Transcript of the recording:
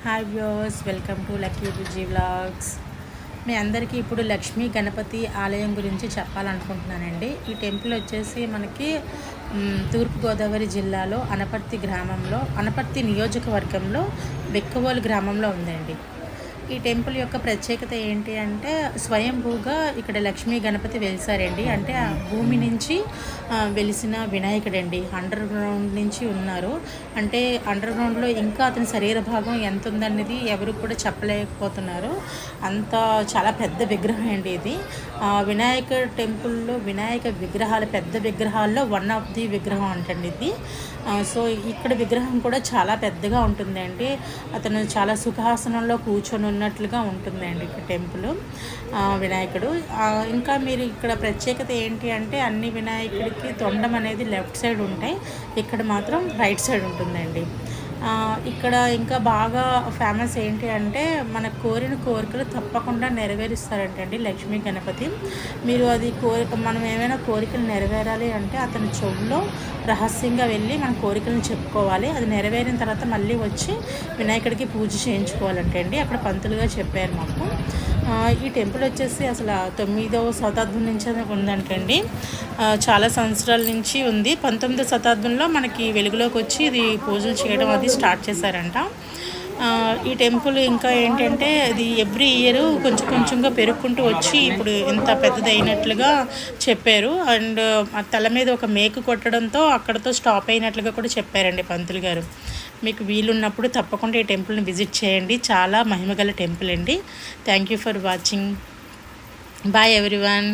Hi viewers, welcome to lucky Bujji vlogs. మీ అందరికీ ఇప్పుడు లక్ష్మీ గణపతి ఆలయం గురించి చెప్పాలనుకుంటున్నానండి. ఈ టెంపుల్ వచ్చేసి మనకి తూర్పుగోదావరి జిల్లాలో అనపర్తి నియోజకవర్గంలో బెక్కవోలు గ్రామంలో ఉందండి. ఈ టెంపుల్ యొక్క ప్రత్యేకత ఏంటి అంటే స్వయంభూగా ఇక్కడ లక్ష్మీ గణపతి వెలిసారండి. అంటే ఆ భూమి నుంచి వెలిసిన వినాయకుడండి. అండర్ గ్రౌండ్ నుంచి ఉన్నారు. అంటే అండర్ గ్రౌండ్లో ఇంకా అతని శరీర భాగం ఎంత ఉందనేది ఎవరు కూడా చెప్పలేకపోతున్నారు. అంత చాలా పెద్ద విగ్రహం అండి ఇది. వినాయక టెంపుల్లో వినాయక విగ్రహాలు పెద్ద విగ్రహాల్లో వన్ ఆఫ్ ది విగ్రహం అంటండి ఇది. సో ఇక్కడ విగ్రహం కూడా చాలా పెద్దగా ఉంటుందండి. అతను చాలా సుఖాసనంలో కూర్చొని ఉన్నట్లుగా ఉంటుందండి ఇక్కడ టెంపుల్ వినాయకుడు. ఇంకా మీరు ఇక్కడ ప్రత్యేకత ఏంటి అంటే అన్ని వినాయకుడికి తొండం అనేది లెఫ్ట్ సైడ్ ఉంటాయి, ఇక్కడ మాత్రం రైట్ సైడ్ ఉంటుందండి. ఇక్కడ ఇంకా బాగా ఫేమస్ ఏంటి అంటే మన కోరిన కోరికలు తప్పకుండా నెరవేరుస్తారంటండి లక్ష్మీ గణపతి. మీరు అది మనం ఏమైనా కోరికలు నెరవేరాలి అంటే అతని చెవులో రహస్యంగా వెళ్ళి మన కోరికలను చెప్పుకోవాలి. అది నెరవేరిన తర్వాత మళ్ళీ వచ్చి వినాయకుడికి పూజ చేయించుకోవాలంటండి. అక్కడ పంతులుగా చెప్పారు మాకు. ఈ టెంపుల్ వచ్చేసి అసలు 9వ శతాబ్దం నుంచి ఉందంటండి. చాలా సంవత్సరాల నుంచి ఉంది. 19వ శతాబ్దంలో మనకి వెలుగులోకి వచ్చి ఇది పూజలు చేయడం అది స్టార్ట్ చేశారంట. ఈ టెంపుల్ ఇంకా ఏంటంటే అది ఎవ్రీ ఇయర్ కొంచెం కొంచెంగా పెరుగుకుంటూ వచ్చి ఇప్పుడు ఇంత పెద్దదైనట్లుగా చెప్పారు. అండ్ తల మీద ఒక మేకు కొట్టడంతో అక్కడతో స్టాప్ అయినట్లుగా కూడా చెప్పారండి పంతులు గారు. మీకు వీలున్నప్పుడు తప్పకుండా ఈ టెంపుల్ని విజిట్ చేయండి. చాలా మహిమగల టెంపుల్ అండి. Thank you for watching. Bye everyone.